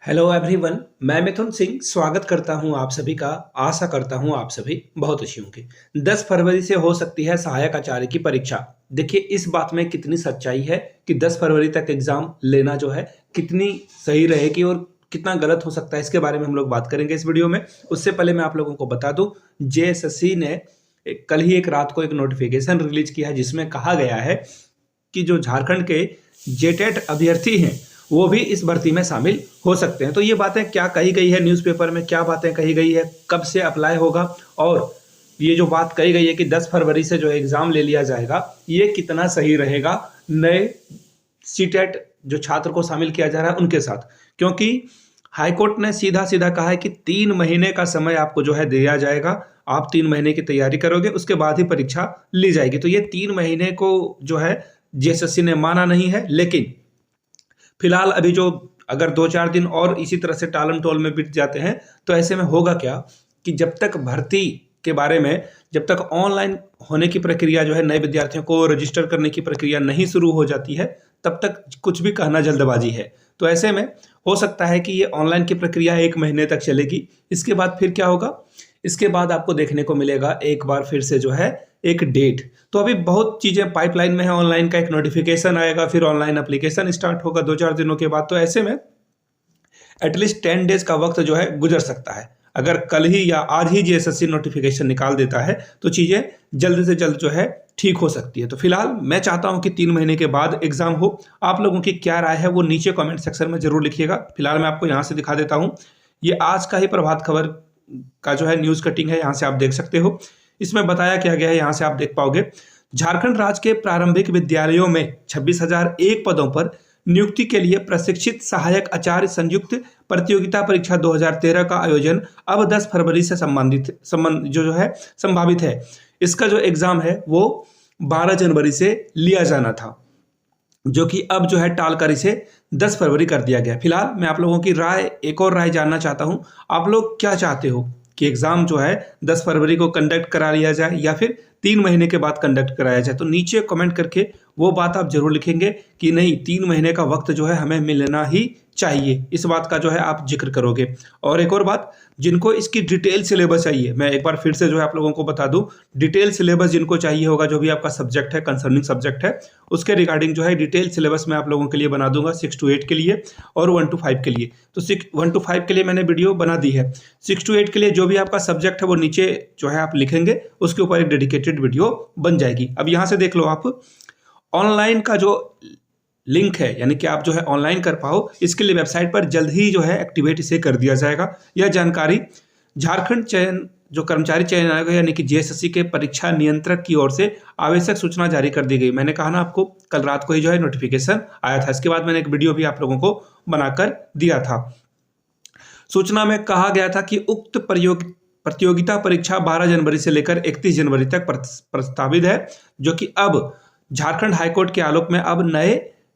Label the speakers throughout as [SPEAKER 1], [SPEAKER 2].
[SPEAKER 1] Hello everyone. मैं मिथुन सिंह स्वागत करता हूं आप सभी का। आशा करता हूं आप सभी बहुत अच्छी होंगे। 10 फरवरी से हो सकती है सहायक आचार्य की परीक्षा। देखिए इस बात में कितनी सच्चाई है कि 10 फरवरी तक एग्जाम लेना जो है कितनी सही रहेगी और कितना गलत हो सकता है, इसके बारे में हम लोग बात करेंगे इस वीडियो में। उससे पहले मैं आप लोगों को बता दूं, जेएसएससी ने कल ही एक रात को एक नोटिफिकेशन रिलीज किया है जिसमें कहा गया है कि जो झारखंड के जेटेट अभ्यर्थी हैं वो भी इस भर्ती में शामिल हो सकते हैं। तो ये बातें क्या कही गई है न्यूज़पेपर में, क्या बातें कही गई है, कब से अप्लाई होगा और ये जो बात कही गई है कि 10 फरवरी से जो एग्ज़ाम ले लिया जाएगा, ये कितना सही रहेगा नए सीटेट जो छात्र को शामिल किया जा रहा है उनके साथ। क्योंकि हाईकोर्ट ने सीधा सीधा कहा है कि 3 महीने का समय आपको जो है दिया जाएगा, आप 3 महीने की तैयारी करोगे उसके बाद ही परीक्षा ली जाएगी। तो ये 3 महीने को जो है जेएसएससी ने माना नहीं है, लेकिन फिलहाल अभी जो अगर 2-4 दिन और इसी तरह से टालम टोल में बीत जाते हैं तो ऐसे में होगा क्या कि जब तक भर्ती के बारे में, जब तक ऑनलाइन होने की प्रक्रिया जो है नए विद्यार्थियों को रजिस्टर करने की प्रक्रिया नहीं शुरू हो जाती है, तब तक कुछ भी कहना जल्दबाजी है। तो ऐसे में हो सकता है कि ये ऑनलाइन की प्रक्रिया 1 महीने तक चलेगी। इसके बाद फिर क्या होगा, इसके बाद आपको देखने को मिलेगा एक बार फिर से जो है एक डेट। तो अभी बहुत चीज़ें पाइपलाइन में है, ऑनलाइन का एक नोटिफिकेशन आएगा, फिर ऑनलाइन एप्लीकेशन स्टार्ट होगा 2-4 दिनों के बाद। तो ऐसे में एटलीस्ट 10 डेज का वक्त जो है गुजर सकता है। अगर कल ही या आज ही जेएसएससी नोटिफिकेशन निकाल देता है तो चीज़ें जल्द से जल्द जो है ठीक हो सकती है। तो फिलहाल मैं चाहता हूं कि 3 महीने के बाद एग्जाम हो। आप लोगों की क्या राय है वो नीचे कमेंट सेक्शन में जरूर लिखिएगा। फिलहाल मैं आपको यहाँ से दिखा देता हूँ, ये आज का ही प्रभात खबर का जो है न्यूज़ कटिंग है, यहाँ से आप देख सकते हो। इसमें बताया क्या गया है, यहाँ से आप देख पाओगे। झारखंड राज्य के प्रारंभिक विद्यालयों में 26,001 पदों पर नियुक्ति के लिए प्रशिक्षित सहायक आचार्य संयुक्त प्रतियोगिता परीक्षा 2013 का आयोजन अब 10 फरवरी से संभावित है। इसका जो एग्जाम है वो 12 जनवरी से लिया जाना था, जो कि अब जो है टालकर इसे 10 फरवरी कर दिया गया। फिलहाल मैं आप लोगों की राय, एक और राय जानना चाहता हूं। आप लोग क्या चाहते हो कि एग्जाम जो है 10 फरवरी को कंडक्ट करा लिया जाए या फिर 3 महीने के बाद कंडक्ट कराया जाए? तो नीचे कमेंट करके वो बात आप जरूर लिखेंगे कि नहीं, 3 महीने का वक्त जो है हमें मिलना ही चाहिए। इस बात का जो है आप जिक्र करोगे। और एक और बात, जिनको इसकी डिटेल सिलेबस चाहिए, मैं एक बार फिर से जो है आप लोगों को बता दूं, डिटेल सिलेबस जिनको चाहिए होगा, जो भी आपका सब्जेक्ट है, कंसर्निंग सब्जेक्ट है, उसके रिगार्डिंग जो है डिटेल सिलेबस मैं आप लोगों के लिए बना दूंगा 6 to 8 के लिए और 1 to 5 के लिए। तो 1 to 5 के लिए मैंने वीडियो बना दी है। 6 to 8 के लिए जो भी आपका सब्जेक्ट है वो नीचे जो है आप लिखेंगे, उसके ऊपर एक डेडिकेटेड वीडियो बन जाएगी। अब यहाँ से देख लो आप, ऑनलाइन का जो लिंक है, यानी कि आप जो है ऑनलाइन कर पाओ, इसके लिए वेबसाइट पर जल्द ही जो है एक्टिवेट इसे कर दिया जाएगा। यह जानकारी झारखंड चयन जो कर्मचारी चयन आयोग है यानी कि जेएसएससी के परीक्षा नियंत्रक की ओर से आवश्यक सूचना जारी कर दी गई। मैंने कहा ना आपको, कल रात को ही जो है नोटिफिकेशन आया था। इसके बाद मैंने एक वीडियो भी आप लोगों को बनाकर दिया था। सूचना में कहा गया था कि उक्त प्रतियोगिता परीक्षा 12 जनवरी से लेकर 31 जनवरी तक प्रस्तावित है, जो कि अब झारखंड हाईकोर्ट के आलोक में अब नए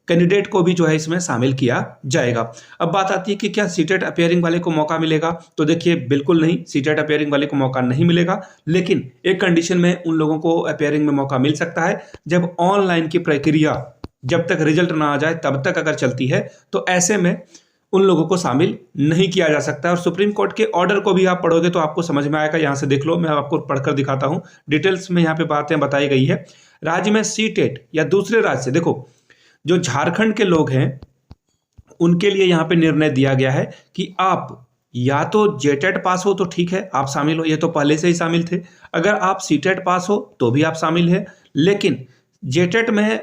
[SPEAKER 1] कैंडिडेट को भी जो है इसमें शामिल किया जाएगा। अब बात आती है कि क्या सीटेट अपियरिंग वाले को मौका मिलेगा? तो देखिए बिल्कुल नहीं, सीटेट अपियरिंग वाले को मौका नहीं मिलेगा। लेकिन एक कंडीशन में उन लोगों को अपियरिंग में मौका मिल सकता है, जब ऑनलाइन की प्रक्रिया जब तक रिजल्ट ना आ जाए तब तक अगर चलती है तो ऐसे में उन लोगों को शामिल नहीं किया जा सकता। और सुप्रीम कोर्ट के ऑर्डर को भी आप पढ़ोगे तो आपको समझ में आएगा। यहाँ से देख लो, मैं आपको पढ़कर दिखाता हूँ, डिटेल्स में यहाँ पे बातें बताई गई है। राज्य में सीटेट या दूसरे राज्य से, देखो जो झारखंड के लोग हैं उनके लिए यहाँ पे निर्णय दिया गया है कि आप या तो जेटेट पास हो तो ठीक है, आप शामिल हो, ये तो पहले से ही शामिल थे। अगर आप सीटेट पास हो तो भी आप शामिल हैं। लेकिन जेटेट में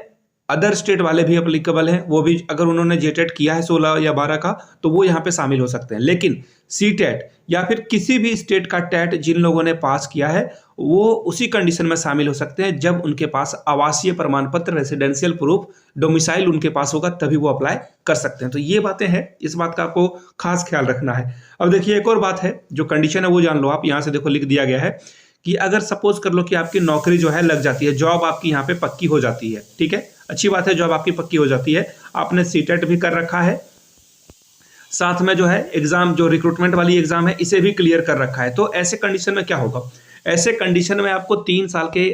[SPEAKER 1] अदर स्टेट वाले भी अप्लीकेबल हैं, वो भी अगर उन्होंने जेटेट किया है 16 या 12 का तो वो यहाँ पे शामिल हो सकते हैं। लेकिन सीटेट या फिर किसी भी स्टेट का टेट जिन लोगों ने पास किया है वो उसी कंडीशन में शामिल हो सकते हैं जब उनके पास आवासीय प्रमाण पत्र, रेसिडेंशियल प्रूफ, डोमिसाइल उनके पास होगा, तभी वो अप्लाई कर सकते हैं। तो ये बातें हैं, इस बात का आपको खास ख्याल रखना है। अब देखिए एक और बात है, जो कंडीशन है वो जान लो आप। यहाँ से देखो लिख दिया गया है कि अगर सपोज कर लो कि आपकी नौकरी जो है लग जाती है, जॉब आपकी यहाँ पे पक्की हो जाती है, ठीक है, अच्छी बात है, जॉब आपकी पक्की हो जाती है, आपने सीटेट भी कर रखा है, साथ में जो है एग्जाम, जो रिक्रूटमेंट वाली एग्जाम है, इसे भी क्लियर कर रखा है। तो ऐसे कंडीशन में क्या होगा? ऐसे कंडीशन में आपको 3 साल के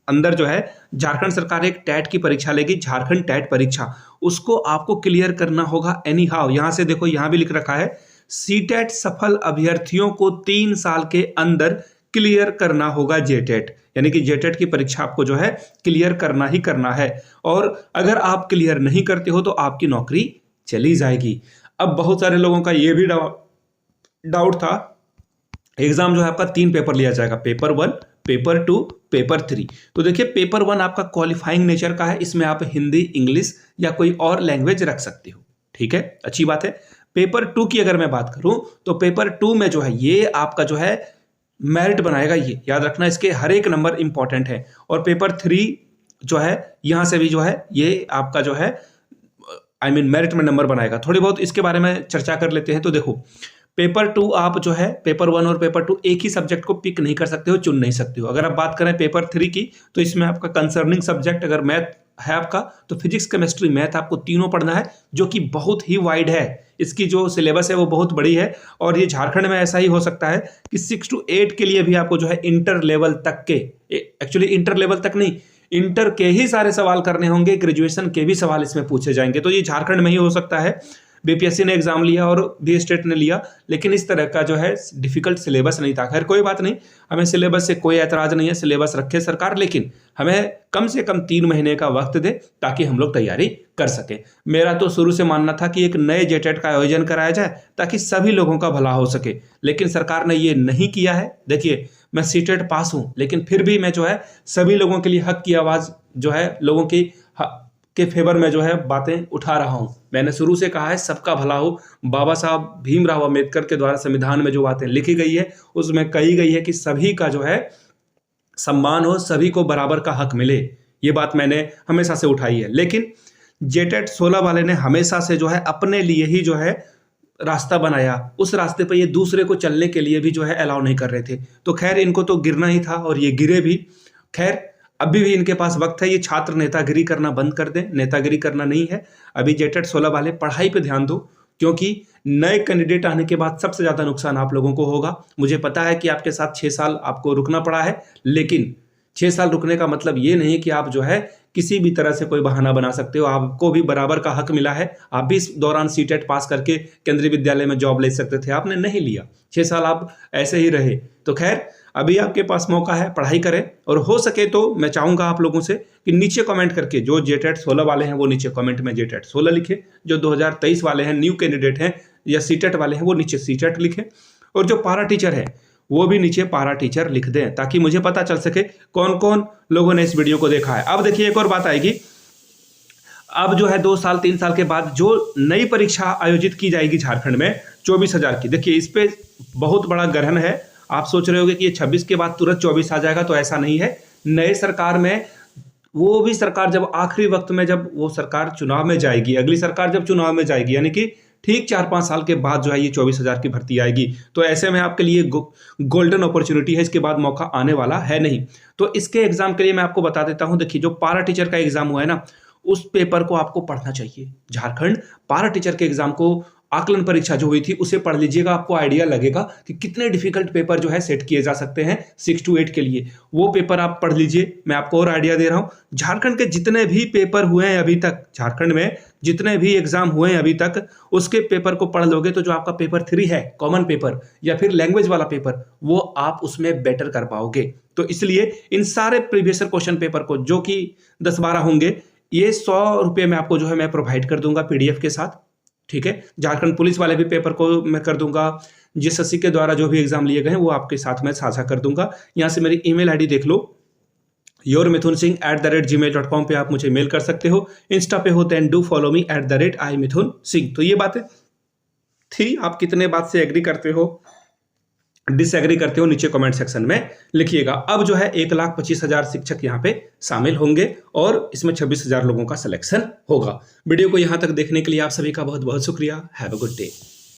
[SPEAKER 1] अंदर जो है झारखंड सरकार एक टैट की परीक्षा लेगी, झारखंड टैट परीक्षा, उसको आपको क्लियर करना होगा एनी हाउ। यहां से देखो, यहां भी लिख रखा है सीटेट सफल अभ्यर्थियों को 3 साल के अंदर क्लियर करना होगा जेटेट, यानी कि जेटेट की परीक्षा आपको जो है क्लियर करना ही करना है। और अगर आप क्लियर नहीं करते हो तो आपकी नौकरी चली जाएगी। अब बहुत सारे लोगों का यह भी डाउट था, एग्जाम जो है आपका 3 पेपर लिया जाएगा, पेपर 1, पेपर 2, पेपर 3। तो देखिए पेपर 1 आपका क्वालिफाइंग नेचर का है, इसमें आप हिंदी, इंग्लिश या कोई और लैंग्वेज रख सकते हो, ठीक है, अच्छी बात है। पेपर 2 की अगर मैं बात करूं तो पेपर 2 में जो है ये आपका जो है मेरिट बनाएगा, ये याद रखना, इसके हर एक नंबर इंपॉर्टेंट है। और पेपर 3 जो है यहां से भी जो है ये आपका जो है मेरिट में नंबर बनाएगा। थोड़ी बहुत इसके बारे में चर्चा कर लेते हैं। तो देखो पेपर 2 आप जो है पेपर 1 और पेपर 2 एक ही सब्जेक्ट को पिक नहीं कर सकते हो, चुन नहीं सकते हो। अगर आप बात करें पेपर 3 की तो इसमें आपका कंसर्निंग सब्जेक्ट अगर मैथ है आपका तो फिजिक्स, केमिस्ट्री, मैथ आपको तीनों पढ़ना है, जो कि बहुत ही वाइड है। इसकी जो सिलेबस है वो बहुत बड़ी है। और ये झारखंड में ऐसा ही हो सकता है कि 6 to 8 के लिए भी आपको जो है इंटर लेवल तक के, एक्चुअली इंटर लेवल तक नहीं, इंटर के ही सारे सवाल करने होंगे, ग्रेजुएशन के भी सवाल इसमें पूछे जाएंगे। तो ये झारखंड में ही हो सकता है। बीपीएससी ने एग्जाम लिया और बी स्टेट ने लिया, लेकिन इस तरह का जो है डिफिकल्ट सिलेबस नहीं था। खैर कोई बात नहीं, हमें सिलेबस से कोई ऐतराज नहीं है, सिलेबस रखे सरकार, लेकिन हमें कम से कम 3 महीने का वक्त दे ताकि हम लोग तैयारी कर सकें। मेरा तो शुरू से मानना था कि एक नए जेटेट का आयोजन कराया जाए ताकि सभी लोगों का भला हो सके, लेकिन सरकार ने ये नहीं किया है। देखिए मैं सीटेट पास हूं, लेकिन फिर भी मैं जो है सभी लोगों के लिए हक की आवाज जो है लोगों की के फेवर में जो है बातें उठा रहा हूं। मैंने शुरू से कहा है सबका भला हो। बाबा साहब भीमराव अंबेडकर के द्वारा संविधान में जो बातें लिखी गई है उसमें कही गई है कि सभी का जो है सम्मान हो, सभी को बराबर का हक मिले। ये बात मैंने हमेशा से उठाई है। लेकिन जेटेट 16 वाले ने हमेशा से जो है अपने लिए ही जो है रास्ता बनाया, उस रास्ते पर ये दूसरे को चलने के लिए भी जो है अलाउ नहीं कर रहे थे। तो खैर इनको तो गिरना ही था और ये गिरे भी। खैर अभी भी इनके पास वक्त है, ये छात्र नेतागिरी करना बंद कर दें, नेतागिरी करना नहीं है। अभी जेटेट 16 वाले पढ़ाई पे ध्यान दो, क्योंकि नए कैंडिडेट आने के बाद सबसे ज्यादा नुकसान आप लोगों को होगा। मुझे पता है कि आपके साथ 6 साल आपको रुकना पड़ा है, लेकिन 6 साल रुकने का मतलब ये नहीं कि आप जो है किसी भी तरह से कोई बहाना बना सकते हो। आपको भी बराबर का हक मिला है। आप भी इस दौरान सीटेट पास करके केंद्रीय विद्यालय में जॉब ले सकते थे, आपने नहीं लिया। 6 साल आप ऐसे ही रहे। तो खैर अभी आपके पास मौका है, पढ़ाई करें। और हो सके तो मैं चाहूंगा आप लोगों से कि नीचे कमेंट करके, जो जेटेट 16 वाले हैं वो नीचे कमेंट में जेटेट 16 लिखे, जो 2023 वाले हैं, न्यू कैंडिडेट हैं या सीटेट वाले हैं, वो नीचे सीटेट लिखें, और जो पारा टीचर है वो भी नीचे पारा टीचर लिख दें, ताकि मुझे पता चल सके कौन कौन लोगों ने इस वीडियो को देखा है। अब देखिए एक और बात आएगी, अब जो है 2 साल 3 साल के बाद जो नई परीक्षा आयोजित की जाएगी झारखंड में 24,000 की, देखिए इस पे बहुत बड़ा ग्रहण है। आप सोच रहे होंगे कि ये 26 के बाद तुरंत 24 आ जाएगा, तो ऐसा नहीं है। नए सरकार में, वो भी सरकार जब आखिरी वक्त में, जब वो सरकार चुनाव में जाएगी, अगली सरकार जब चुनाव में जाएगी, यानी कि ठीक 4-5 साल के बाद जो है ये 24,000 की भर्ती आएगी। तो ऐसे में आपके लिए गोल्डन अपॉर्चुनिटी है, इसके बाद मौका आने वाला है नहीं। तो इसके एग्जाम के लिए मैं आपको बता देता हूं, देखिए जो पारा टीचर का एग्जाम हुआ है ना, उस पेपर को आपको पढ़ना चाहिए। झारखंड पारा टीचर के एग्जाम को, आकलन परीक्षा जो हुई थी उसे पढ़ लीजिएगा, आपको आइडिया लगेगा कि कितने डिफिकल्ट पेपर जो है सेट किए जा सकते हैं 6 to 8 के लिए। वो पेपर आप पढ़ लीजिए। मैं आपको और आइडिया दे रहा हूं, झारखंड के जितने भी पेपर हुए हैं अभी तक, झारखंड में जितने भी एग्जाम हुए हैं अभी तक, उसके पेपर को पढ़ लोगे तो जो आपका पेपर 3 है, कॉमन पेपर या फिर लैंग्वेज वाला पेपर, वो आप उसमें बेटर कर पाओगे। तो इसलिए इन सारे प्रीवियस क्वेश्चन पेपर को, जो कि 10-12 होंगे, ये 100 रुपये में आपको जो है मैं प्रोवाइड कर दूंगा PDF के साथ, ठीक है। झारखंड पुलिस वाले भी पेपर को मैं कर दूंगा, JSSC के द्वारा जो भी एग्जाम लिए गए हैं वो आपके साथ में साझा कर दूंगा। यहां से मेरी ईमेल आईडी देख लो, yourmithunsingh@gmail.com पे आप मुझे मेल कर सकते हो। इंस्टा पे हो then do follow me @iMithunSingh। तो ये बातें थी, आप कितने बात से एग्री करते हो, डिसएग्री करते हो, नीचे कमेंट सेक्शन में लिखिएगा। अब जो है 1,25,000 शिक्षक यहाँ पे शामिल होंगे और इसमें 26,000 लोगों का सिलेक्शन होगा। वीडियो को यहाँ तक देखने के लिए आप सभी का बहुत बहुत शुक्रिया। Have a good day.